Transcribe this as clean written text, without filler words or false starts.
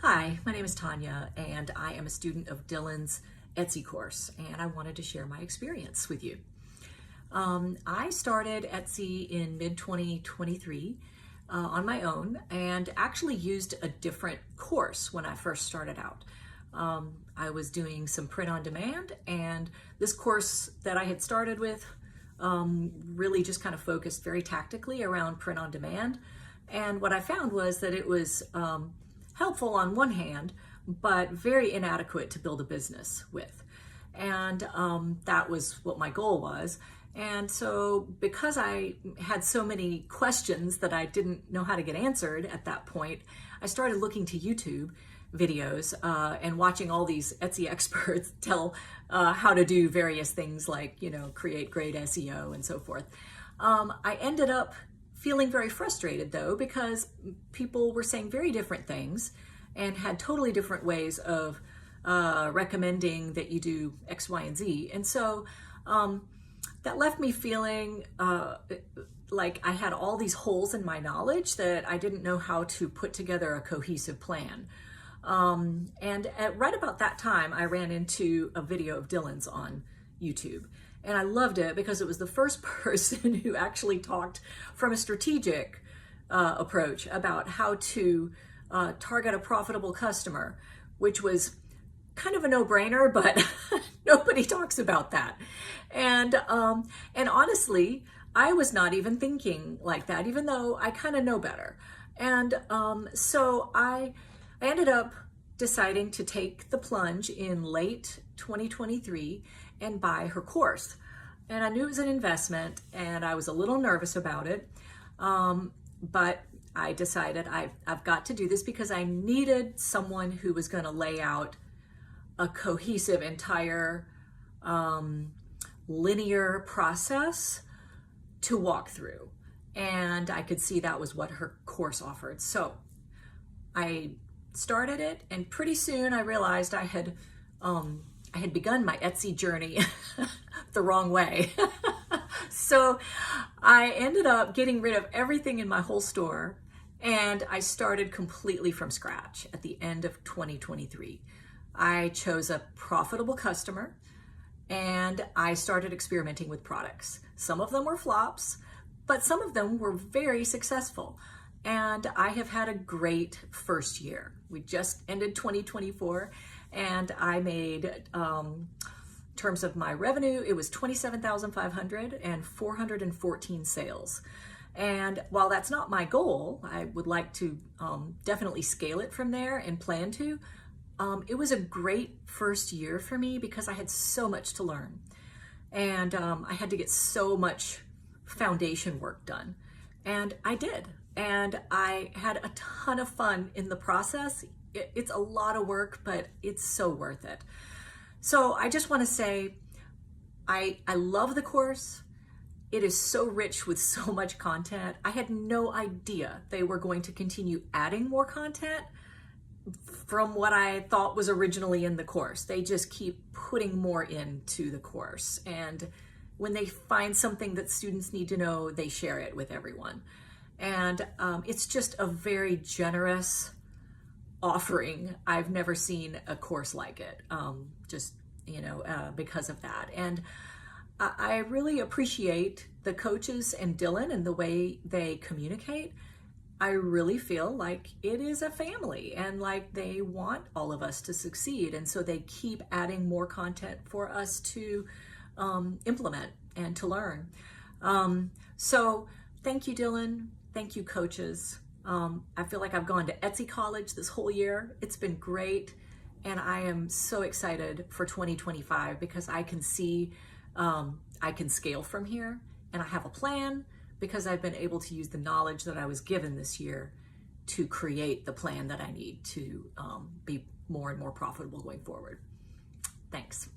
Hi, my name is Tonya, and I am a student of Dylan's Etsy course, and I wanted to share my experience with you. I started Etsy in mid-2023 on my own and actually used a different course when I first started out. I was doing some print on demand, and this course that I had started with really just kind of focused very tactically around print on demand. And what I found was that it was helpful on one hand, but very inadequate to build a business with. And that was what my goal was. And so because I had so many questions that I didn't know how to get answered at that point, I started looking to YouTube videos and watching all these Etsy experts tell how to do various things like, create great SEO and so forth. I ended up feeling very frustrated though, because people were saying very different things and had totally different ways of recommending that you do X, Y, and Z. And so that left me feeling like I had all these holes in my knowledge that I didn't know how to put together a cohesive plan. And right about that time, I ran into a video of Dylan's on YouTube. And I loved it because it was the first person who actually talked from a strategic approach about how to target a profitable customer, which was kind of a no-brainer, but nobody talks about that. And honestly, I was not even thinking like that, even though I kind of know better. And so I ended up deciding to take the plunge in late 2023 and buy her course. And I knew it was an investment and I was a little nervous about it. But I decided I've got to do this because I needed someone who was going to lay out a cohesive, entire linear process to walk through. And I could see that was what her course offered. So I started it, and pretty soon I realized I had begun my Etsy journey the wrong way. So I ended up getting rid of everything in my whole store, and I started completely from scratch at the end of 2023. I chose a profitable customer, and I started experimenting with products. Some of them were flops, but some of them were very successful. And I have had a great first year. We just ended 2024, and I made, in terms of my revenue, it was $27,500 and 414 sales. And while that's not my goal, I would like to definitely scale it from there and plan to. It was a great first year for me because I had so much to learn. And I had to get so much foundation work done. And I did. And I had a ton of fun in the process. It's a lot of work, but it's so worth it. So I just want to say, I love the course. It is so rich with so much content. I had no idea they were going to continue adding more content from what I thought was originally in the course. They just keep putting more into the course. And when they find something that students need to know, they share it with everyone. And it's just a very generous offering. I've never seen a course like it, because of that. And I really appreciate the coaches and Dylan and the way they communicate. I really feel like it is a family and like they want all of us to succeed. And so they keep adding more content for us to implement and to learn. So thank you, Dylan. Thank you, coaches. I feel like I've gone to Etsy college this whole year. It's been great. And I am so excited for 2025 because I can see I can scale from here. And I have a plan because I've been able to use the knowledge that I was given this year to create the plan that I need to be more and more profitable going forward. Thanks.